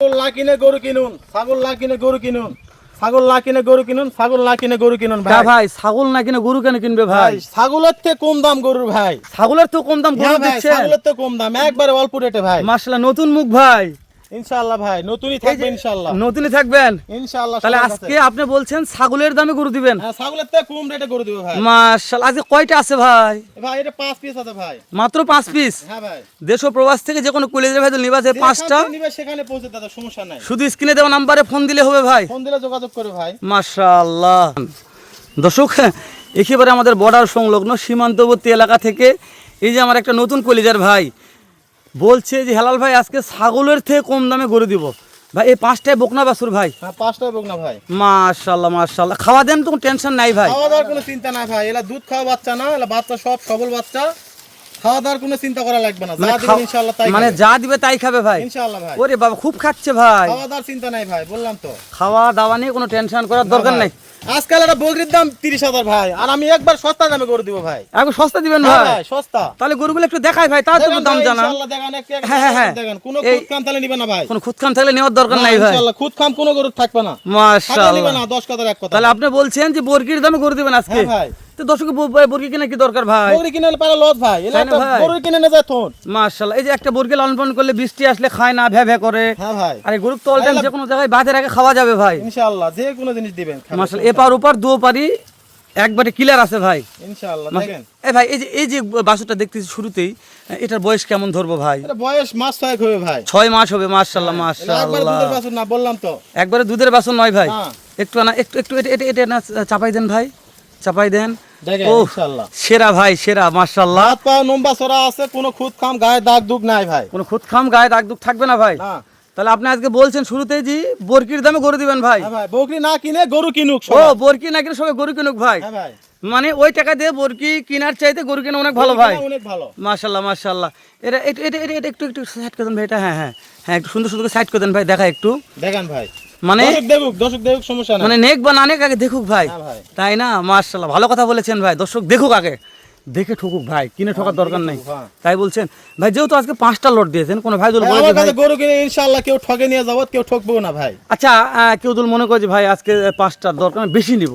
না কিনে গরু কিনুন, ছাগল না কিনে গরু কিনুন, ছাগল না কিনে গরু কিনুন, ছাগল না কিনে গরু কিনুন ভাই। ভাই ছাগল না কিনে গরু কেন কিনবে ভাই? ছাগলের থেকে কম দাম গরুর ভাই। ছাগলের তো কম দাম গরু দিচ্ছে। ছাগলের থেকে কম দাম, একবারে অল্প রেটে ভাই। মাশাআল্লাহ, নতুন মুখ ভাই। ইনশাআল্লাহ ভাই, নতুনই থাকবে ইনশাআল্লাহ। নতুনই থাকবেন ইনশাআল্লাহ। তাহলে আজকে আপনি বলছেন ছাগলের দামে গরু দিবেন? হ্যাঁ, ছাগলের থেকে কম রেটে গরু দিব ভাই। মাশাআল্লাহ, আজকে কয়টা আছে ভাই? ভাই এটা 5 পিস আছে ভাই। মাত্র 5 পিস? হ্যাঁ ভাই। দেশ ও প্রবাস থেকে যে কোনো কলেজের ভাই নিবা যে 5টা নিবে সেখানে পৌঁছে দাদা, সমস্যা নাই। শুধু স্ক্রিনে দেওয়া নম্বরে ফোন দিলে হবে ভাই? ফোন দিলে যোগাযোগ করে ভাই। মাশাআল্লাহ। দর্শক, একেবারে আমাদের বর্ডার সংলগ্ন সীমান্তবর্তী এলাকা থেকে এই যে আমার একটা নতুন কলিজার ভাই বলছে যে হেলাল ভাই আজকে ছাগলের থেকে কম দামে গরু দিব। ভাই এই 5টায় বকনা বাছুর ভাই? হ্যাঁ, 5টায় বকনা ভাই। মাশাআল্লাহ মাশাআল্লাহ। খাওয়া দেন তো টেনশন নাই ভাই? খাওয়া দাওয়ার কোনো চিন্তা নাই ভাই, এলা দুধ খাওয়া বাচ্চা না, এলা বাচ্চা সব সবল বাচ্চা। খাওয়া দাওয়ার কোনো চিন্তা করা লাগবে না, যা দিবেন ইনশাআল্লাহ তাই মানে যা দিবে তাই খাবে ভাই ইনশাআল্লাহ ভাই। ওরে বাবা খুব খাচ্ছে ভাই। খাওয়া দাওয়ার চিন্তা নাই ভাই, বললাম তো। খাওয়া দাওয়া নিয়ে কোনো টেনশন করার দরকার নাই। আজকাল একটা বকরির দাম 30,000 ভাই, আর আমি একবার সস্তা দামে গরু দিব ভাই। একটু সস্তা দিবেন হ্যাঁ ভাই? ভাই সস্তা। তাহলে গরুগুলো একটু দেখাই ভাই, তাও তো দাম জানা। ইনশাআল্লাহ দেখান, একটু হ্যাঁ। দেখেন, কোনো খুদখাম তাহলে নিবে না ভাই। কোনো খুদখাম থাকলে নেওয়ার দরকার নাই ভাই। ইনশাআল্লাহ খুদখাম কোনো গরু থাকবে না। মাশাআল্লাহ নিবে না, 10 কথার এক কথা। তাহলে আপনি বলছেন যে বর্গির দামে গরু দিবেন আজকে? হ্যাঁ ভাই। তো দর্শক বর্গি কিনে কি দরকার ভাই? বকরি কিনে পারে লস ভাই, এলা একটা গরু কিনে না যায় থন। মাশাআল্লাহ, এই যে একটা বর্গি লালন পালন করলে বৃষ্টি আসলে খায় না, ভ্যা ভ্যা করে। হ্যাঁ ভাই। আর এই গরু তো অল টাইম যে কোনো জায়গায় বাঁধে রেখে খাওয়া যাবে ভাই ইনশাআল্লাহ, যে কোনো জিনিস দিবেন। মাশাআল্লাহ, এপার ওপার দু পারি একবারে ক্লিয়ার আছে ভাই ইনশাআল্লাহ। দেখেন এই ভাই, এই যে বাছুরটা দেখতেছি শুরুতেই, এটার বয়স কেমন ধরবো ভাই? এটা বয়স মাস 6 হবে ভাই। 6 মাস হবে। মাশাআল্লাহ একবারে মাশাআল্লাহ। দুধের বাছুর না, বললাম তো। একবারে দুধের বাছুর নয় ভাই? হ্যাঁ। একটু না একটু এটা না চাপাই দেন ভাই, চাপাই দেন। দেখেন ওহ, ইনশাআল্লাহ সেরা ভাই সেরা মাশাআল্লাহ। হাত পা লম্বা চড়া আছে, কোনো খুদখাম গায়ে দাগ দুগ নাই ভাই। কোনো খুদখাম গায়ে দাগ দুগ থাকবে না ভাই? না। তাহলে আপনি আজকে বলছেন শুরুতেই যে বরকির দামে গরু দিবেন ভাই? হ্যাঁ ভাই, বকরি না কিনে গরু কিনুক ও সবাই। বরকি না কিনে সবাই গরু কিনুক ভাই? হ্যাঁ ভাই। মানে ওই টাকা দিয়ে বরকি কেনার চাইতে গরু কেনা অনেক ভালো ভাই। অনেক ভালো। মাশাআল্লাহ মাশাআল্লাহ। এটা একটু সাইড করে দেন ভাই, এটা হ্যাঁ একটু সুন্দর সুন্দর সাইড করে দেন ভাই, দেখা একটু। দেখেন ভাই, মানে দর্শক দেখুক সমস্যা নাই। মানে নেক বা না নেক আগে দেখুক ভাই। হ্যাঁ ভাই। তাই না? মাশাআল্লাহ, ভালো কথা বলেছেন ভাই। দর্শক দেখুক আগে, দেখে ঠকুক ভাই, কিনে ঠকার দরকার নেই। তাই বলছেন ভাই, যেহেতু আজকে 5টা লট দিয়েছেন, কোনো ভাই যদি বলে আমার ভাই কাছে গরু কিনে ইনশাআল্লাহ কেউ ঠকে নিয়ে যাবো, কেউ ঠকবো না ভাই। আচ্ছা, কেউ যদি মনে করে যে ভাই আজকে 5টার দরকার বেশি নিব,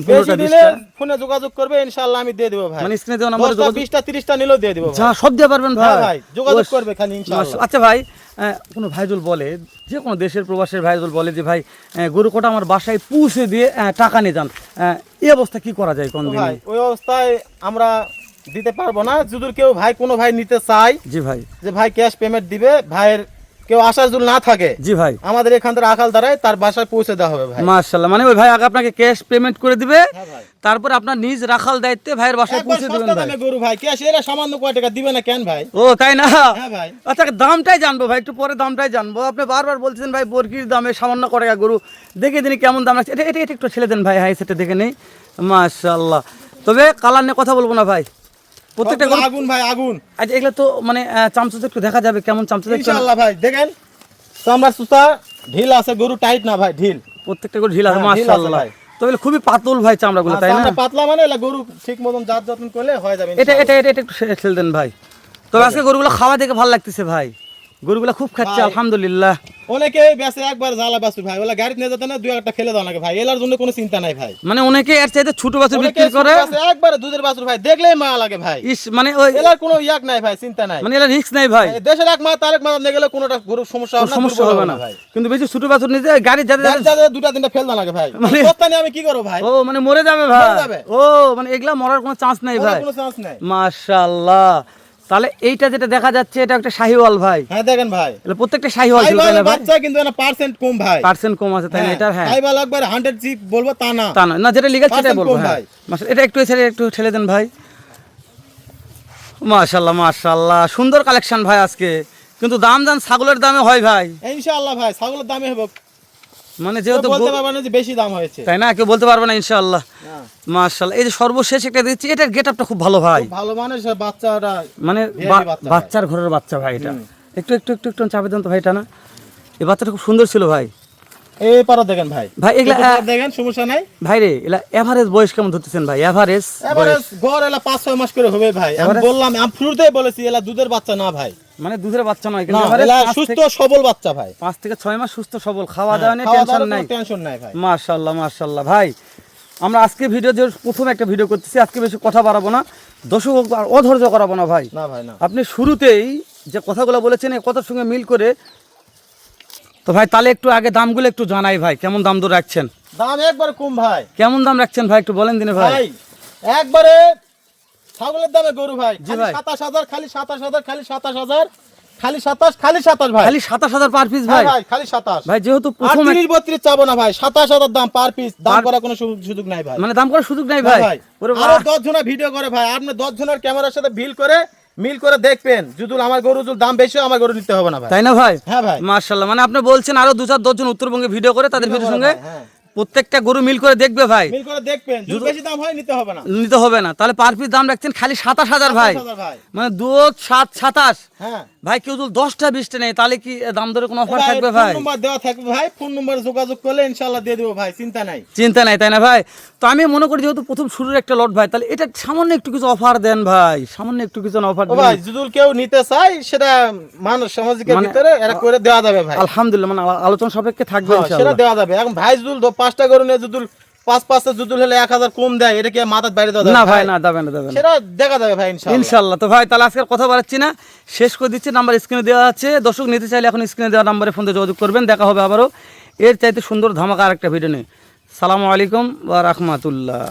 বেশি দিলে ফোনে যোগাযোগ করবে, ইনশাআল্লাহ আমি দিয়ে দেব ভাই। মানে স্ক্রিনে দেওয়া নম্বরে 10টা 20টা 30টা নিলেও দিয়ে দেব ভাই। যা সব দিয়ে পারবেন ভাই? হ্যাঁ ভাই, যোগাযোগ করবে খালি ইনশাআল্লাহ। আচ্ছা ভাই, কোনো ভাইজুল বলে, যে কোনো দেশের প্রবাসের ভাইজুল বলে যে ভাই গরু কোটা আমার বাসায় পৌঁছে দিয়ে টাকা নিয়ে যান, এই অবস্থা কি করা যায় কোন দিন? ভাই ওই অবস্থায় আমরা দিতে পারবো না। যদি কেউ ভাই কোনো ভাই নিতে চায়, জি ভাই, যে ভাই ক্যাশ পেমেন্ট দিবে, ভাইয়ের কেউ আসার যদি না থাকে, জি ভাই, আমাদের এখান থেকে আকাল দ্বারাই তার বাসায় পৌঁছে দেওয়া হবে ভাই। মাশাআল্লাহ, মানে ওই ভাই আগে আপনাকে ক্যাশ পেমেন্ট করে দিবে, হ্যাঁ ভাই। তারপর আপনার নিজ রাখাল দায়িত্বে ভাইয়ের বাসায় একবার পৌঁছে দিবেন সস্তা ভাই। দামে গরু ভাই, ক্যাশ এরা সামান্য কয় টাকা দিবে না কেন ভাই? ও তাই না? হ্যাঁ ভাই। আচ্ছা, দামটাই জানবো ভাই, একটু পরে দামটাই জানবো। আপনি বারবার বলছেন ভাই বরকির দামে সামান্য করে গরু, দেখে দিন কেমন দাম লাগছে। এটা একটু ছেড়ে দেন ভাই, হাই সেটা দেখে নেই। মাশাআল্লাহ। তবে কালার নিয়ে কথা বলবো না ভাই, প্রত্যেকটা গরু আগুন ভাই আগুন। আচ্ছা, এগুলো তো মানে চামচা একটু দেখা যাবে কেমন চামচা দেখতে? ইনশাআল্লাহ ভাই। দেখেন চামড়া সুতা ঢিল আছে, গরু টাইট না ভাই, ঢিল। প্রত্যেকটা গরু ঢিল আছে। হ্যাঁ, ঢিল আছে মাশাআল্লাহ। ভাই। তবে খুবই পাতল ভাই চামড়াগুলো, তাই না? চামড়া পাতলা মানে এলা গরু ঠিক মতন জাত যত্ন করলে হয়ে যাবে এটা ইনশাআল্লাহ। এটা একটু ছেড়ে দেন ভাই। তবে আজকে গরুগুলো খাওয়া দেখে ভালো লাগতেছে ভাই, গরুগুলো খুব খাচ্ছে ভাই। আলহামদুলিল্লাহ। অনেকে বেঁচে একবার জ্বালা বাছুর ভাই, ওলা গাড়িতে নিয়ে যেতে না, দুই একটা খেলে দাও নাকি ভাই, এলার জন্য কোনো চিন্তা নাই ভাই। মানে অনেকে এর চাইতে ছোট বাছুর অনেকে বিক্রি করে, বেঁচে একবারে দুধের বাছুর ভাই, দেখলেই মায়া লাগে ভাই। ইস মানে ওই এলার কোনো ইয়াক নাই ভাই, চিন্তা নাই। মানে এরা রিস্ক নাই ভাই, দেশের এক মাস তারেক মাস নিয়ে গেলে কোনোটা গরুর সমস্যা হবে না, সমস্যা দুর্বল হবে না ভাই। কিন্তু বেশি ছোট বাছুর নিতে গাড়ি যাতে দুটা তিনটা ফেল দাও নাকি ভাই, মানে- সস্তা নিয়ে আমি কি করবো ভাই? ও মানে মরে যাবে ভাই। মরে যাবে। ও মানে এগুলা মরার কোনো চান্স নাই ওরা ভাই। কোনো চান্স নাই। মাশাআল্লাহ। তাহলে এইটা যেটা দেখা যাচ্ছে এটা একটা শাহিওয়াল ভাই, হ্যাঁ দেখেন ভাই, এটা প্রত্যেকটা শাহিওয়াল ছিল তাই না ভাই? বাচ্চা কিন্তু না পার্সেন্ট কম ভাই, পার্সেন্ট কম আছে তাই না? এটা হ্যাঁ তাই বলা একবার 100 জি বলবো তা না। তা না, যেটা লিগ্যাল সেটাই 100% বলবো কম হ্যাঁ। ভাই। মাশাআল্লাহ, এটা একটু ঠেলে দেন ভাই। মাশাআল্লাহ মাশাআল্লাহ, সুন্দর কালেকশন ভাই আজকে। কিন্তু দাম ছাগলের দামে হয় ভাই, ইনশাআল্লাহ ভাই, ছাগলের দামে হবে, মানে কেউ যেহেতু বলতে পারবে না যে বেশি দাম হয়েছে, তাই না? কেউ বলতে পারবে না ইনশাআল্লাহ। হ্যাঁ। মাশাআল্লাহ, এই যে সর্বশেষ একটা দিচ্ছি, এটার গেটআপটা খুব ভালো ভাই, খুব ভালো মানে বাচ্চারা মানে VIP বাচ্চা ভাই। বাচ্চার ঘরের বাচ্চা ভাই এটা। একটু চাপে দেন তো ভাই, এটা না? এই বাচ্চাটা খুব সুন্দর ছিল ভাই। এই পারা দেখেন ভাই, ভাই এগুলা দেখেন সমস্যা নাই ভাই রে, এলা এভারেজ বয়স কেমন ধরতেছেন ভাই? এভারেজ এবারে গড় এলা 5-6 মাস করে হবে ভাই। আমি বললাম, আমি শুরুতেই বলেছি এলা দুধের বাচ্চা না ভাই। মানে দুধের বাচ্চা নয় না, কিন্তু এবারে এলা সুস্থ সবল বাচ্চা ভাই। 5 থেকে 6 মাস সুস্থ সবল, খাওয়া দাওয়া নিয়ে খাওয়া টেনশন দাওয়ার নাই। কোনো টেনশন নাই ভাই। মাশাআল্লাহ মাশাআল্লাহ ভাই, আমরা আজকে ভিডিও যে প্রথম একটা ভিডিও করতেছি, আজকে বেশি কথা বাড়াবো না, দর্শক আর অধৈর্য করাবো না ভাই। না ভাই না। আপনি শুরুতেই যে কথাগুলো বলেছেন এই কথার সঙ্গে মিল করে, তো ভাই তাহলে একটু আগে দামগুলো একটু জানাই ভাই, কেমন দাম দর রাখছেন? দাম একবারে কম ভাই। কেমন দাম রাখছেন ভাই একটু বলেন দিনে ভাই। ভাই একবারে ছাগলের দামে গরু ভাই, জি খালি ভাই। 27,000, খালি 27,000, খালি 27,000, খালি 27, খালি 27 ভাই। খালি 27,000 পার পিস হ্যাঁ ভাই। ভাই, খালি 27। ভাই যেহেতু প্রথম 38-32 চাবো না ভাই, 27,000 দাম পার পিস, দাম করার কোনো সুযোগ নাই ভাই। মানে দাম করার সুযোগ নাই না ভাই। ভাই, ওরে আরো বাহ। 10 জনা ভিডিও করে ভাই, আপনি 10 জনের ক্যামেরার সাথে মিল করে দেখবেন, যদুল আমার গরু যদি দাম বেশি হয়, আমার গরু নিতে হবে না ভাই। তাই না ভাই? হ্যাঁ ভাই। মাশাআল্লাহ, মানে আপনি বলছেন আরো 2-4-10 জন উত্তরবঙ্গে ভিডিও করে তাদের ভিডিওর সঙ্গে হ্যাঁ, প্রত্যেকটা গরু মিল করে দেখবে ভাই, মিল করে দেখবেন, যদি বেশি দাম হয় নিতে হবে না। নিতে হবে না। তাহলে পার পিস দাম রাখছেন খালি 27,000 ভাই। 27,000 ভাই। মানে 2-7-27 হ্যাঁ ভাই, কেউ যদি 10টা 20টা নেই তাহলে কি দাম দরে কোনো অফার ভাই, থাকবে ফোন ভাই? নম্বর দেওয়া থাকবে ভাই, ফোন নম্বরে যোগাযোগ করলে ইনশাআল্লাহ দিয়ে দেবো ভাই, চিন্তা নাই। চিন্তা নাই, তাই না ভাই? তো আমি মনে করি যেহেতু প্রথম শুরুর একটা লট ভাই, তাহলে এটা সামান্য একটু কিছু অফার দেন ভাই, সামান্য একটু কিছু অফার ও ভাই, যদুল কেউ নিতে চায় সেটা মানুষ সমাজের মানে- ভিতরে এরা করে দেওয়া যাবে ভাই। আলহামদুলিল্লাহ, মানে আলোচনা সাপেক্ষে থাকবে হ্যাঁ, সেটা ইনশাআল্লাহ। দেওয়া যাবে। এখন ভাই যদুল 5টা গরু নিয়ে যদুল 5-5টা যদুল হলে 1,000 কম দেয়, এটা কি মাথার বাইরে দেওয়া যাবে না ভাই, না দেবেন না, দেবেন না। সেটা দেখা যাবে ভাই ইনশাআল্লাহ। ইনশাআল্লাহ। তো ভাই তাহলে আজকের কথা বাড়াচ্ছি না, শেষ করে দিচ্ছি। নাম্বার স্ক্রিনে দেওয়া আছে, দর্শক নিতে চাইলে এখন স্ক্রিনে দেওয়া নাম্বারে ফোন দিয়ে যোগাযোগ করবেন। দেখা হবে আবারও এর চাইতে সুন্দর ধামাকা আরেকটা ভিডিও নিয়ে। সালামু আলাইকুম ওয়া রাহমাতুল্লাহ।